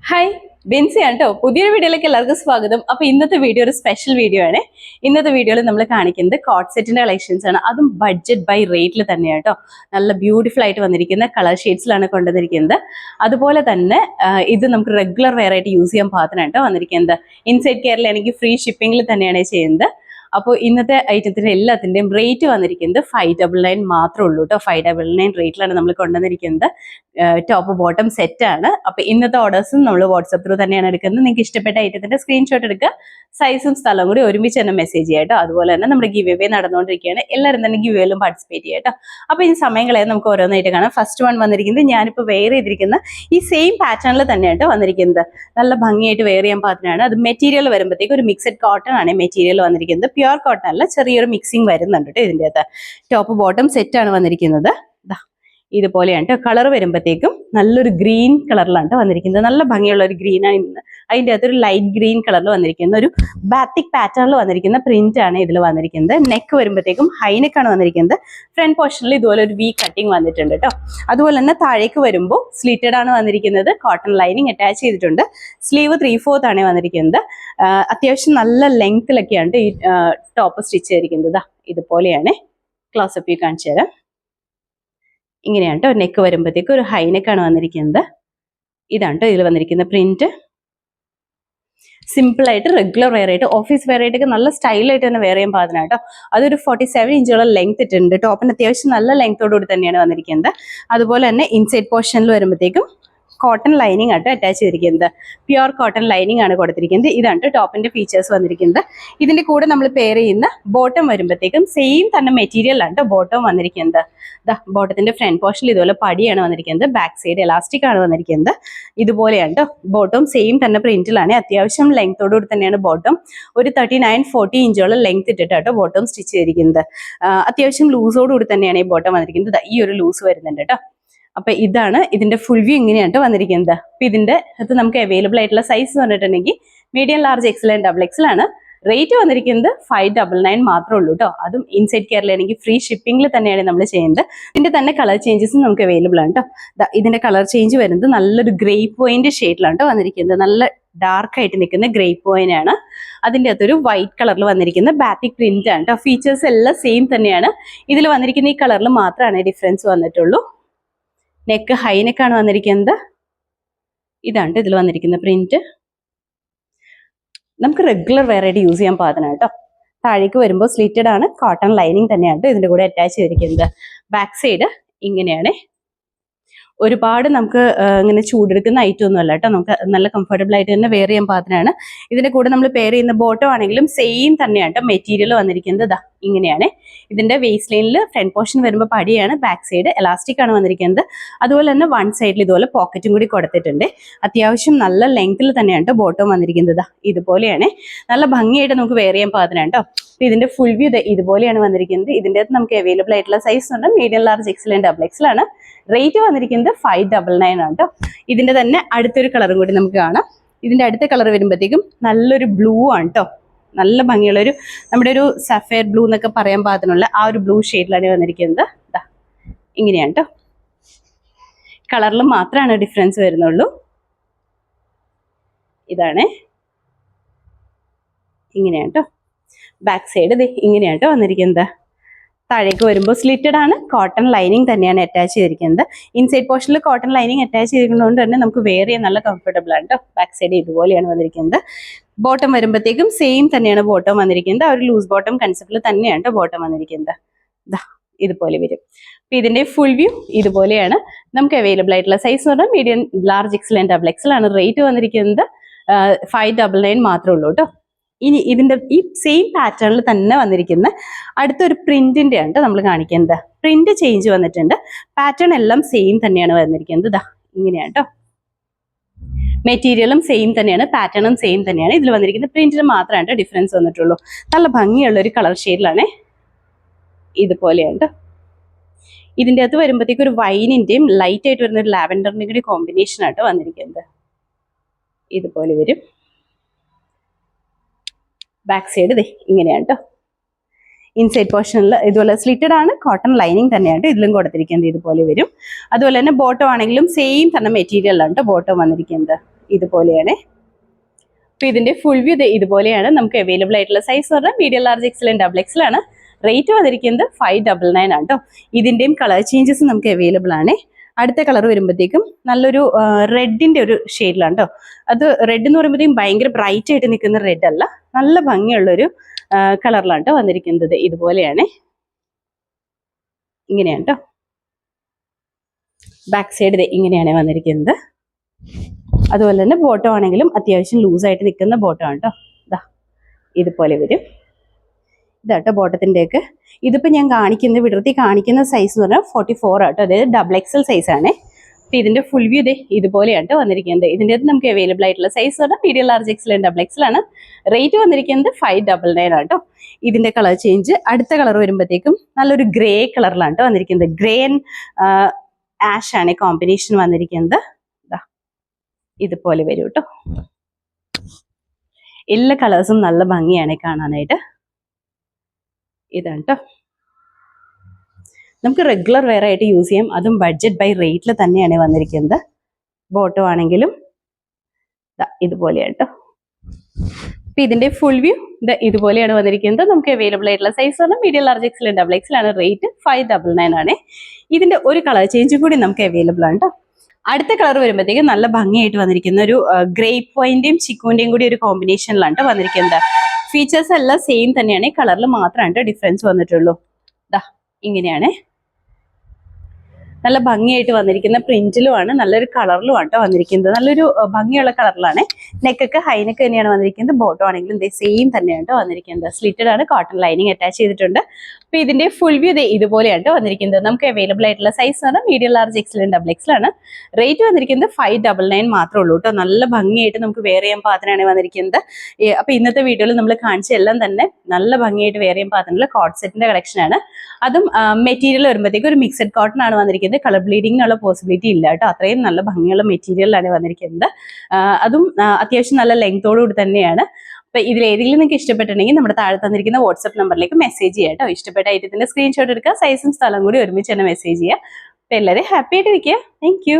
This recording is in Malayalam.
ഹായ് ബെൻസി ആണ് കേട്ടോ. പുതിയൊരു വീഡിയോയിലേക്ക് എല്ലാവർക്കും സ്വാഗതം. അപ്പൊ ഇന്നത്തെ വീഡിയോ ഒരു സ്പെഷ്യൽ വീഡിയോ ആണ്. ഇന്നത്തെ വീഡിയോയിൽ നമ്മൾ കാണിക്കുന്നത് കോട്ട് സെറ്റിന്റെ കളക്ഷൻസ് ആണ്. അതും ബഡ്ജറ്റ് ബൈ റേറ്റിൽ തന്നെയാണ് കേട്ടോ. നല്ല ബ്യൂട്ടിഫുൾ ആയിട്ട് വന്നിരിക്കുന്ന കളർ ഷെയ്ഡ്സിലാണ് കൊണ്ടുവന്നിരിക്കുന്നത്. അതുപോലെ തന്നെ ഇത് നമുക്ക് റെഗുലർ വെയർ ആയിട്ട് യൂസ് ചെയ്യാൻ പാകത്തിനാണ് കേട്ടോ വന്നിരിക്കുന്നത്. ഇൻസൈഡ് കെയറിലാണെങ്കിൽ ഫ്രീ ഷിപ്പിംഗിൽ തന്നെയാണ് ചെയ്യുന്നത്. അപ്പോൾ ഇന്നത്തെ ഐറ്റത്തിന്റെ എല്ലാത്തിൻ്റെയും റേറ്റ് വന്നിരിക്കുന്നത് 599 മാത്രമേ ഉള്ളൂ കേട്ടോ. 599 റേറ്റിലാണ് നമ്മൾ കൊണ്ടുവന്നിരിക്കുന്നത്. ടോപ്പ് ബോട്ടം സെറ്റ് ആണ്. അപ്പൊ ഇന്നത്തെ ഓർഡേഴ്സും നമ്മൾ വാട്സ്ആപ്പ് ത്രൂ തന്നെയാണ് എടുക്കുന്നത്. നിങ്ങൾക്ക് ഇഷ്ടപ്പെട്ട ഐറ്റത്തിന്റെ സ്ക്രീൻഷോട്ട് എടുക്കുക, സൈസും സ്ഥലവും കൂടി ഒരുമിച്ച് തന്നെ മെസ്സേജ് ചെയ്യാം കേട്ടോ. അതുപോലെ തന്നെ നമ്മുടെ ഗിവ് അവേ നടന്നുകൊണ്ടിരിക്കുകയാണ്. എല്ലാവരും തന്നെ ഗിവ് അവേയിലും പാർട്ടിസിപ്പേറ്റ് ചെയ്യാം കേട്ടോ. അപ്പൊ ഈ സമയങ്ങളെ നമുക്ക് ഓരോന്നായിട്ട് കാണാം. ഫസ്റ്റ് വൺ വന്നിരിക്കുന്നത് ഞാനിപ്പോൾ വെയർ ചെയ്തിരിക്കുന്ന ഈ സെയിം പാറ്റേണിൽ തന്നെയാണ് വന്നിരിക്കുന്നത്. നല്ല ഭംഗിയായിട്ട് വെയർ ചെയ്യാൻ പാകത്തിനാണ്. അത് മെറ്റീരിയൽ വരുമ്പോഴത്തേക്ക് ഒരു മിക്സഡ് കോട്ടൺ ആണ് മെറ്റീരിയൽ വന്നിരിക്കുന്നത്. പ്യുവർ കോട്ടൺ അല്ല, ചെറിയൊരു മിക്സിംഗ് വരുന്നുണ്ട് കേട്ടോ ഇതിൻ്റെ അകത്ത്. ടോപ്പ് ബോട്ടം സെറ്റ് ആണ് വന്നിരിക്കുന്നത്. ഇതുപോലെയാണ് കേട്ടോ. കളർ വരുമ്പോഴത്തേക്കും നല്ലൊരു ഗ്രീൻ കളറിലാണ് വന്നിരിക്കുന്നത്. നല്ല ഭംഗിയുള്ള ഒരു ഗ്രീൻ ആണ്. അതിൻ്റെ അകത്തൊരു ലൈറ്റ് ഗ്രീൻ കളറിൽ വന്നിരിക്കുന്ന ഒരു ബാത്തിക് പാറ്റേണിൽ വന്നിരിക്കുന്ന പ്രിന്റ് ആണ് ഇതിൽ വന്നിരിക്കുന്നത്. നെക്ക് വരുമ്പോഴത്തേക്കും ഹൈനെക്കാണ് വന്നിരിക്കുന്നത്. ഫ്രണ്ട് പോർഷനിൽ ഇതുപോലെ ഒരു വി കട്ടിങ് വന്നിട്ടുണ്ട് കേട്ടോ. അതുപോലെ തന്നെ താഴേക്ക് വരുമ്പോൾ സ്ലിറ്റഡ് ആണ് വന്നിരിക്കുന്നത്. കോട്ടൺ ലൈനിങ് അറ്റാച്ച് ചെയ്തിട്ടുണ്ട്. സ്ലീവ് 3/4 ആണ് വന്നിരിക്കുന്നത്. അത്യാവശ്യം നല്ല ലെങ്ത്തിലൊക്കെയാണ് ഈ ടോപ്പ് സ്റ്റിച്ച് ചെയ്തിരിക്കുന്നത്. ഇതുപോലെയാണ്. ക്ലോസപ്പ് വ്യൂ കാണിച്ചു തരാം. ഇങ്ങനെയാണ് കേട്ടോ. നെക്ക് വരുമ്പോഴത്തേക്ക് ഒരു ഹൈനെക്കാണ് വന്നിരിക്കുന്നത്. ഇതാണ് കേട്ടോ ഇതിൽ വന്നിരിക്കുന്ന പ്രിന്റ്. സിമ്പിൾ ആയിട്ട് റെഗുലർ വെയർ ആയിട്ട് ഓഫീസ് വെയർ ആയിട്ടൊക്കെ നല്ല സ്റ്റൈലായിട്ട് തന്നെ വെയർ ചെയ്യാൻ പാകത്തിന് കേട്ടോ. അതൊരു 47 ഇഞ്ചോളം ലെങ്ത് ഇട്ടുണ്ട്. ടോപ്പിന് അത്യാവശ്യം നല്ല ലെങ്ത്തോടുകൂടി തന്നെയാണ് വന്നിരിക്കുന്നത്. അതുപോലെ തന്നെ ഇൻസൈഡ് പോർഷനിൽ വരുമ്പോഴത്തേക്കും കോട്ടൺ ലൈനിങ് ആയിട്ട് അറ്റാച്ച് ചെയ്തിരിക്കുന്നത്. പ്യുവർ കോട്ടൺ ലൈനിങ് ആണ് കൊടുത്തിരിക്കുന്നത്. ഇതാണ് ടോപ്പിന്റെ ഫീച്ചേഴ്സ് വന്നിരിക്കുന്നത്. ഇതിന്റെ കൂടെ നമ്മൾ പെയർ ചെയ്യുന്ന ബോട്ടം വരുമ്പോഴത്തേക്കും സെയിം തന്നെ മെറ്റീരിയൽ ആണ് ബോട്ടം വന്നിരിക്കുന്നത്. ബോട്ടത്തിന്റെ ഫ്രണ്ട് പോർഷനിൽ ഇതുപോലെ പടിയാണ് വന്നിരിക്കുന്നത്. ബാക്ക് സൈഡ് എലാസ്റ്റിക് ആണ് വന്നിരിക്കുന്നത്. ഇതുപോലെയാണ് കേട്ടോ. ബോട്ടം സെയിം തന്നെ പ്രിന്റിലാണ്. അത്യാവശ്യം ലെങ്ത്തോടുകൂടി തന്നെയാണ് ബോട്ടം. ഒരു 39-40 ഇഞ്ചോളം ലെങ്ത് ഇട്ടിട്ടാട്ടോ ബോട്ടം സ്റ്റിച്ച് ചെയ്തിരിക്കുന്നത്. അത്യാവശ്യം ലൂസോടുകൂടി തന്നെയാണ് ഈ ബോട്ടം വന്നിരിക്കുന്നത്. ഈ ഒരു ലൂസ് വരുന്നുണ്ട് കേട്ടോ. അപ്പൊ ഇതാണ് ഇതിന്റെ ഫുൾ വ്യൂ ഇങ്ങനെയാണ് വന്നിരിക്കുന്നത്. അപ്പൊ ഇതിന്റെ അത് നമുക്ക് അവൈലബിൾ ആയിട്ടുള്ള സൈസ് പറഞ്ഞിട്ടുണ്ടെങ്കിൽ medium, large, Excel and double XL ആണ്. റേറ്റ് വന്നിരിക്കുന്നത് 599 മാത്രമേ ഉള്ളൂ കേട്ടോ. അതും ഇൻസൈഡ് കെയറിലാണെങ്കിൽ ഫ്രീ ഷിപ്പിംഗിൽ തന്നെയാണ് നമ്മൾ ചെയ്യുന്നത്. ഇതിന്റെ തന്നെ കളർ ചേഞ്ചസും നമുക്ക് അവൈലബിൾ ആണ് കേട്ടോ. ഇതിന്റെ കളർ ചേഞ്ച് വരുന്നത് നല്ലൊരു ഗ്രേ പോയിന്റ് ഷെയ്ഡിലാണ് കേട്ടോ വന്നിരിക്കുന്നത്. നല്ല ഡാർക്ക് ആയിട്ട് നിൽക്കുന്ന ഗ്രേ പോയിന്റ് ആണ്. അതിൻ്റെ അകത്തൊരു വൈറ്റ് കളറിൽ വന്നിരിക്കുന്ന ബാത്തിക് പ്രിന്റ് ആണ് കേട്ടോ. ഫീച്ചേഴ്സ് എല്ലാം സെയിം തന്നെയാണ്. ഇതിൽ വന്നിരിക്കുന്ന ഈ കളറിൽ മാത്രമാണ് ഡിഫറൻസ് വന്നിട്ടുള്ളൂ. നെക്ക് ഹൈനെക്കാണ് വന്നിരിക്കുന്നത്. ഇതാണ് ഇതിൽ വന്നിരിക്കുന്ന പ്രിന്റ്. നമുക്ക് റെഗുലർ വെയർ ആയിട്ട് യൂസ് ചെയ്യാൻ പാകത്തിനാണ് കേട്ടോ. താഴേക്ക് വരുമ്പോൾ സ്ലിറ്റഡ് ആണ്. കോട്ടൺ ലൈനിങ് തന്നെയാണ് ഇതിന്റെ കൂടെ അറ്റാച്ച് ചെയ്തിരിക്കുന്നത്. ബാക്ക് സൈഡ് ഇങ്ങനെയാണ്. ഒരുപാട് നമുക്ക് ഇങ്ങനെ ചൂടെടുക്കുന്ന ഐറ്റം ഒന്നും അല്ല കേട്ടോ. നമുക്ക് നല്ല കംഫർട്ടബിൾ ആയിട്ട് തന്നെ വെയർ ചെയ്യാൻ പാകത്തിനാണ്. ഇതിന്റെ കൂടെ നമ്മൾ പെയർ ചെയ്യുന്ന ബോട്ടം ആണെങ്കിലും സെയിം തന്നെയാണ് കേട്ടോ മെറ്റീരിയൽ വന്നിരിക്കുന്നത്. ഇങ്ങനെയാണ്. ഇതിന്റെ വേസ്റ്റ് ലൈനിൽ ഫ്രണ്ട് പോർഷൻ വരുമ്പോൾ പടിയാണ്. ബാക്ക് സൈഡ് എലാസ്റ്റിക് ആണ് വന്നിരിക്കുന്നത്. അതുപോലെ തന്നെ വൺ സൈഡിൽ ഇതുപോലെ പോക്കറ്റും കൂടി കൊടുത്തിട്ടുണ്ട്. അത്യാവശ്യം നല്ല ലെങ്ത്തിൽ തന്നെയാണ് കേട്ടോ ബോട്ടം വന്നിരിക്കുന്നത്. ഇതുപോലെയാണ്. നല്ല ഭംഗിയായിട്ട് നമുക്ക് വെയർ ചെയ്യാൻ പാകത്തിനാണ് കേട്ടോ. അപ്പൊ ഇതിന്റെ ഫുൾ വ്യൂ ഇതുപോലെയാണ് വന്നിരിക്കുന്നത്. ഇതിന്റെ അകത്ത് നമുക്ക് അവൈലബിൾ ആയിട്ടുള്ള സൈസ് ഉണ്ട്. Medium, large, Excel and double XL ആണ്. റേറ്റ് വന്നിരിക്കുന്നത് 599 ആണ് കേട്ടോ. ഇതിന്റെ തന്നെ അടുത്തൊരു കളറും കൂടി നമുക്ക് കാണാം. ഇതിന്റെ അടുത്ത കളർ വരുമ്പോഴത്തേക്കും നല്ലൊരു ബ്ലൂ ആണ് കേട്ടോ. നല്ല ഭംഗിയുള്ള ഒരു നമ്മുടെ ഒരു സഫയർ ബ്ലൂ എന്നൊക്കെ പറയാൻ പാകത്തിനുള്ള ആ ഒരു ബ്ലൂ ഷെയ്ഡിലാണ് വന്നിരിക്കുന്നത്. ഇങ്ങനെയാണ് കേട്ടോ. കളറിൽ മാത്രമാണ് ഡിഫറൻസ് വരുന്നുള്ളൂ. ഇതാണ്. ഇങ്ങനെയാണ് കേട്ടോ. ബാക്ക് സൈഡ് ഇങ്ങനെയാണ് കേട്ടോ വന്നിരിക്കുന്നത്. താഴേക്ക് വരുമ്പോൾ സ്ലിറ്റഡ് ആണ്. കോട്ടൺ ലൈനിങ് തന്നെയാണ് അറ്റാച്ച് ചെയ്തിരിക്കുന്നത്. ഇൻസൈഡ് പോർഷനിൽ കോട്ടൺ ലൈനിങ് അറ്റാച്ച് ചെയ്തിരിക്കുന്നതുകൊണ്ട് തന്നെ നമുക്ക് വെയർ ചെയ്യാൻ നല്ല കംഫർട്ടബിൾ ആണ് കേട്ടോ. ബാക്ക് സൈഡ് ഇതുപോലെയാണ് വന്നിരിക്കുന്നത്. ബോട്ടം വരുമ്പോഴത്തേക്കും സെയിം തന്നെയാണ് ബോട്ടം വന്നിരിക്കുന്നത്. ആ ഒരു ലൂസ് ബോട്ടം കൺസെപ്റ്റിൽ തന്നെയാണ് കേട്ടോ ബോട്ടം വന്നിരിക്കുന്നത്. ഇതുപോലെ വരും. അപ്പൊ ഇതിന്റെ ഫുൾ വ്യൂ ഇതുപോലെയാണ്. നമുക്ക് അവൈലബിൾ ആയിട്ടുള്ള സൈസ് പറഞ്ഞാൽ medium, large, Excel and double XL ആണ്. റേറ്റ് വന്നിരിക്കുന്നത് 599 മാത്രമേ ഉള്ളൂ കേട്ടോ. ഇനി ഇതിന്റെ ഈ സെയിം പാറ്റേണിൽ തന്നെ വന്നിരിക്കുന്ന അടുത്തൊരു പ്രിന്റിന്റെ ആണ് നമ്മൾ കാണിക്കുന്നത്. പ്രിന്റ് ചേഞ്ച് വന്നിട്ടുണ്ട്. പാറ്റേൺ എല്ലാം സെയിം തന്നെയാണ് വന്നിരിക്കുന്നത്. ഇങ്ങനെയാണ് കേട്ടോ. മെറ്റീരിയലും സെയിം തന്നെയാണ്. പാറ്റേണും സെയിം തന്നെയാണ്. ഇതിൽ വന്നിരിക്കുന്ന പ്രിന്റിന് മാത്രമാണ് ഡിഫറൻസ് വന്നിട്ടുള്ളൂ. നല്ല ഭംഗിയുള്ള ഒരു കളർ ഷെയ്ഡിലാണ്. ഇതുപോലെയാണ് കേട്ടോ. ഇതിൻ്റെ അകത്ത് വരുമ്പോഴത്തേക്ക് ഒരു വൈനിന്റെയും ലൈറ്റ് ആയിട്ട് വരുന്ന ഒരു ലാവൻഡറിന്റെയും കൂടി കോമ്പിനേഷൻ ആയിട്ട് വന്നിരിക്കുന്നത്. ഇതുപോലെ വരും. ബാക്ക് സൈഡ് ഇങ്ങനെയാണ് കേട്ടോ. ഇൻസൈഡ് പോർഷനിൽ ഇതുപോലെ സ്ലിറ്റഡ് ആണ്. കോട്ടൺ ലൈനിങ് തന്നെയാണ് ഇതിലും കൊടുത്തിരിക്കുന്നത്. ഇതുപോലെ വരും. അതുപോലെ തന്നെ ബോട്ടം ആണെങ്കിലും സെയിം തന്നെ മെറ്റീരിയലാണ് കേട്ടോ ബോട്ടം വന്നിരിക്കുന്നത്. ഇതുപോലെയാണ്. അപ്പൊ ഇതിന്റെ ഫുൾ വ്യൂ ഇതുപോലെയാണ്. നമുക്ക് അവൈലബിൾ ആയിട്ടുള്ള സൈസ് പറഞ്ഞാൽ medium, large, XL, double XL ആണ്. റേറ്റ് വന്നിരിക്കുന്നത് 599 ആണ് കേട്ടോ. ഇതിന്റെയും കളർ ചേഞ്ചസ് നമുക്ക് അവൈലബിൾ ആണ്. അടുത്ത കളർ വരുമ്പോഴത്തേക്കും നല്ലൊരു റെഡിന്റെ ഒരു ഷെയ്ഡിലാണ് കേട്ടോ. അത് റെഡ് എന്ന് പറയുമ്പോഴത്തേക്കും ഭയങ്കര ബ്രൈറ്റ് ആയിട്ട് നിൽക്കുന്ന റെഡ് അല്ല, നല്ല ഭംഗിയുള്ളൊരു കളറിലാണ് കേട്ടോ വന്നിരിക്കുന്നത്. ഇതുപോലെയാണ്, ഇങ്ങനെയാണ് കേട്ടോ. ബാക്ക് സൈഡ് ഇങ്ങനെയാണ് വന്നിരിക്കുന്നത്. അതുപോലെ തന്നെ ബോട്ടം ആണെങ്കിലും അത്യാവശ്യം ലൂസായിട്ട് നിൽക്കുന്ന ബോട്ടം ആണ് കേട്ടോ. ഇതാ ഇതുപോലെ വരും. ഇതാട്ടോ ബോട്ടത്തിൻ്റെയൊക്കെ. ഇതിപ്പോൾ ഞാൻ വിടർത്തി കാണിക്കുന്ന സൈസ് എന്ന് പറഞ്ഞാൽ 44 ആട്ടോ, അതായത് ഡബിൾ എക്സൽ സൈസ് ആണ്. അപ്പോൾ ഇതിന്റെ ഫുൾ വ്യൂ ഇതുപോലെയാണ് വന്നിരിക്കുന്നത്. ഇതിൻ്റെ നമുക്ക് അവൈലബിൾ ആയിട്ടുള്ള സൈസ് പറഞ്ഞാൽ medium, large, XL, double XL ആണ്. റേറ്റ് വന്നിരിക്കുന്നത് 599 ആട്ടോ. ഇതിന്റെ കളർ ചേഞ്ച് അടുത്ത കളർ വരുമ്പോഴത്തേക്കും നല്ലൊരു ഗ്രേ കളറിലാണ് കേട്ടോ വന്നിരിക്കുന്നത്. ഗ്രേ ആൻഡ് ആഷ് ആണ് കോമ്പിനേഷൻ വന്നിരിക്കുന്നത്. ഇതുപോലെ വരും കേട്ടോ. എല്ലാ കളേഴ്സും നല്ല ഭംഗിയാണ് കാണാനായിട്ട്. ഇതാണ് കേട്ടോ. നമുക്ക് റെഗുലർ വെയർ ആയിട്ട് യൂസ് ചെയ്യാം. അതും ബഡ്ജറ്റ് ബൈ റേറ്റിൽ തന്നെയാണ് വന്നിരിക്കുന്നത്. ബോട്ടം ആണെങ്കിലും ഇതുപോലെയാണ് കേട്ടോ. അപ്പൊ ഇതിന്റെ ഫുൾ വ്യൂ ഇതുപോലെയാണ് വന്നിരിക്കുന്നത്. നമുക്ക് അവൈലബിൾ ആയിട്ടുള്ള സൈസ് ആണ് medium, large, XL, double XL ആണ്. റേറ്റ് 599 ആണ്. ഇതിന്റെ ഒരു കളർ ചേഞ്ചും കൂടി നമുക്ക് അവൈലബിൾ ആണ് കേട്ടോ. അടുത്ത കളർ വരുമ്പോഴത്തേക്കും നല്ല ഭംഗിയായിട്ട് വന്നിരിക്കുന്ന ഒരു ഗ്രേപ്പ് വൈൻ്റെയും ചിക്കുവിന്റെയും കൂടി ഒരു കോമ്പിനേഷനിലാണ് കേട്ടോ വന്നിരിക്കുന്നത്. ഫീച്ചേഴ്സ് എല്ലാം സെയിം തന്നെയാണ്, കളറിൽ മാത്രമാണ് ഡിഫറൻസ് വന്നിട്ടുള്ളൂ. ഇങ്ങനെയാണ് നല്ല ഭംഗിയായിട്ട് വന്നിരിക്കുന്ന പ്രിന്റിലുമാണ്, നല്ലൊരു കളറിലുമാണ് കേട്ടോ വന്നിരിക്കുന്നത്. നല്ലൊരു ഭംഗിയുള്ള കളറിലാണ്. നെക്കൊക്കെ ഹൈനെക്ക് തന്നെയാണ് വന്നിരിക്കുന്നത്. ബോട്ടം ആണെങ്കിലും സെയിം തന്നെയാണ് കേട്ടോ വന്നിരിക്കുന്നത്. സ്ലിറ്റഡ് ആണ്, കോട്ടൺ ലൈനിങ് അറ്റാച്ച് ചെയ്തിട്ടുണ്ട്. അപ്പൊ ഇതിന്റെ ഫുൾ വ്യൂ ഇതുപോലെയാണ് കേട്ടോ വന്നിരിക്കുന്നത്. നമുക്ക് അവൈലബിൾ ആയിട്ടുള്ള സൈസ് ആണ് medium, large, XL, double XL ആണ്. റേറ്റ് വന്നിരിക്കുന്നത് 599 മാത്രമേ ഉള്ളൂ കേട്ടോ. നല്ല ഭംഗിയായിട്ട് നമുക്ക് വെയർ ചെയ്യാൻ പാകത്തിനാണ് വന്നിരിക്കുന്നത്. അപ്പൊ ഇന്നത്തെ വീഡിയോയിൽ നമ്മൾ കാണിച്ച എല്ലാം തന്നെ നല്ല ഭംഗിയായിട്ട് വെയർ ചെയ്യാൻ പാകത്തിനുള്ള കോട്ട് സെറ്റിന്റെ കളക്ഷൻ ആണ്. അതും മെറ്റീരിയൽ വരുമ്പോഴത്തേക്കും ഒരു മിക്സഡ് കോട്ടൺ ആണ് വന്നിരിക്കുന്നത്. കളർ ബ്ലീഡിങ്ങിനുള്ള പോസിബിലിറ്റി ഇല്ല കേട്ടോ. അത്രയും നല്ല ഭംഗിയുള്ള മെറ്റീരിയലാണ് വന്നിരിക്കുന്നത്. അതും അത്യാവശ്യം നല്ല ലെങ്തോടുകൂടി തന്നെയാണ്. അപ്പൊ ഇതിൽ ഏതെങ്കിലും നിങ്ങൾക്ക് ഇഷ്ടപ്പെട്ടിട്ടുണ്ടെങ്കിൽ നമ്മുടെ താഴെ തന്നിരിക്കുന്ന വാട്സ്ആപ്പ് നമ്പറിലേക്ക് മെസ്സേജ് ചെയ്യാം കേട്ടോ. ഇഷ്ടപ്പെട്ട ഐറ്റത്തിന്റെ സ്ക്രീൻഷോട്ട് എടുക്കുക, സൈസും സ്ഥലം കൂടി ഒരുമിച്ച് തന്നെ മെസ്സേജ് ചെയ്യുക. അപ്പൊ എല്ലാവരും ഹാപ്പി ആയിട്ട് ഇരിക്കുക. Thank you.